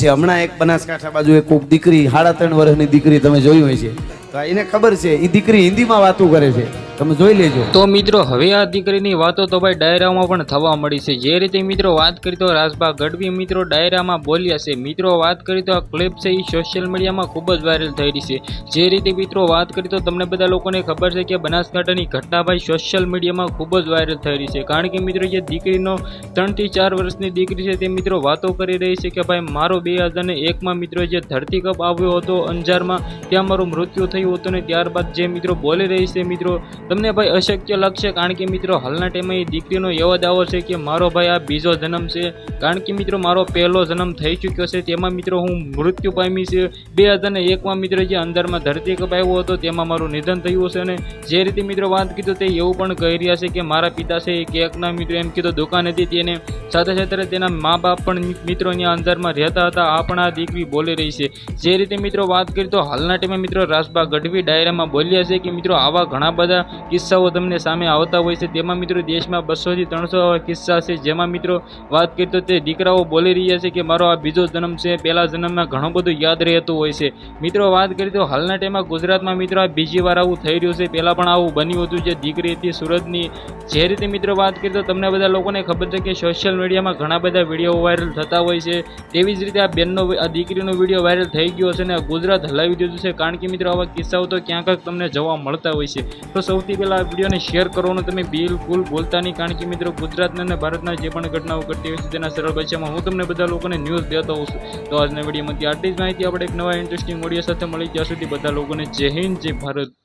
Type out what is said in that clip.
પછી હમણાં એક બનાસકાંઠા બાજુ એક કોક દીકરી 3.5 વર્ષની દીકરી તમે જોઈ હોય છે, તો એને ખબર છે એ દીકરી હિન્દીમાં વાતો કરે છે, તમે જોઈ લેજો. તો મિત્રો હવે આ દીકરીની વાતો તો ભાઈ ડાયરામાં પણ થવા મળી છે. જે રીતે મિત્રો વાત કરી તો રાજભા ગઢવી મિત્રો ડાયરામાં બોલ્યા છે. મિત્રો વાત કરી તો આ ક્લિપ છે એ સોશિયલ મીડિયામાં ખૂબ જ વાયરલ થઈ રહી છે. જે રીતે મિત્રો વાત કરી તો તમને બધા લોકોને ખબર છે કે બનાસકાંઠાની ઘટના ભાઈ સોશિયલ મીડિયામાં ખૂબ જ વાયરલ થઈ રહી છે. કારણ કે મિત્રો જે દીકરીનો 3 થી 4 વર્ષની દીકરી છે તે મિત્રો વાતો કરી રહી છે કે ભાઈ મારો 2001માં મિત્રો જે ધરતીકંપ આવ્યો હતો અંજારમાં, ત્યાં મારું મૃત્યુ થયું હતું. ને ત્યારબાદ જે મિત્રો બોલી રહી છે મિત્રો તમને ભાઈ અશક્ય લાગશે, કારણ કે મિત્રો હાલના ટાઈમે એ દીકરીનો એવો દાવો છે કે મારો ભાઈ આ બીજો જન્મ છે, કારણ કે મિત્રો મારો પહેલો જન્મ થઈ ચૂક્યો છે, તેમાં મિત્રો હું મૃત્યુ પામી છે. 2001માં મિત્રો જે અંદરમાં ધરતીકંપ આવ્યો હતો તેમાં મારું નિધન થયું છે. અને જે રીતે મિત્રો વાત કીધું તે એવું પણ કહી રહ્યા છે કે મારા પિતા છે એ કેકના મિત્રો એમ કીધું દુકાન હતી તેને, સાથે સાથે તેના મા બાપ પણ મિત્રો ત્યાં અંદરમાં રહેતા હતા. આ પણ આ દીકરી બોલી રહી છે. જે રીતે મિત્રો વાત કરી તો હાલના ટાઈમે મિત્રો રાજભા ગઢવી ડાયરામાં બોલ્યા છે કે મિત્રો આવા ઘણા બધા કિસ્સાઓ તમને સામે આવતા હોય છે. તેમાં મિત્રો દેશમાં 200 થી 300 કિસ્સા છે, જેમાં મિત્રો વાત કરીએ તો તે દીકરાઓ બોલી રહ્યા છે કે મારો આ બીજો જન્મ છે, પહેલા જન્મમાં ઘણું બધું યાદ રહેતું હોય છે. મિત્રો વાત કરીએ તો હાલના ટાઈમમાં ગુજરાતમાં મિત્રો આ બીજી વાર આવું થઈ રહ્યું છે. પહેલાં પણ આવું બન્યું હતું, જે દીકરી હતી સુરતની. જે રીતે મિત્રો વાત કરીએ તો તમને બધા લોકોને ખબર છે કે સોશિયલ મીડિયામાં ઘણા બધા વિડીયો વાયરલ થતા હોય છે. તેવી જ રીતે આ બેનનો આ દીકરીનો વિડીયો વાયરલ થઈ ગયો છે અને ગુજરાત હલાવી દીધું છે, કારણ કે મિત્રો આવા કિસ્સાઓ તો ક્યાંક તમને જોવા મળતા હોય છે. તો સૌથી પહેલાં આ વિડીયોને શેર કરવાનું તમે બિલકુલ ભૂલતા નહીં, કારણ કે મિત્રો ગુજરાતના અને ભારતના જે પણ ઘટનાઓ ઘટતી હોય છે તેના સરળ ભાષામાં હું તમને બધા લોકોને ન્યૂઝ દેતો હોઉં છું. તો આજના વિડીયોમાંથી આટલી જ માહિતી. આપણે એક નવા ઇન્ટરેસ્ટિંગ વિડીયો સાથે મળી, ત્યાં સુધી બધા લોકોને જય હિન્દ, જય ભારત.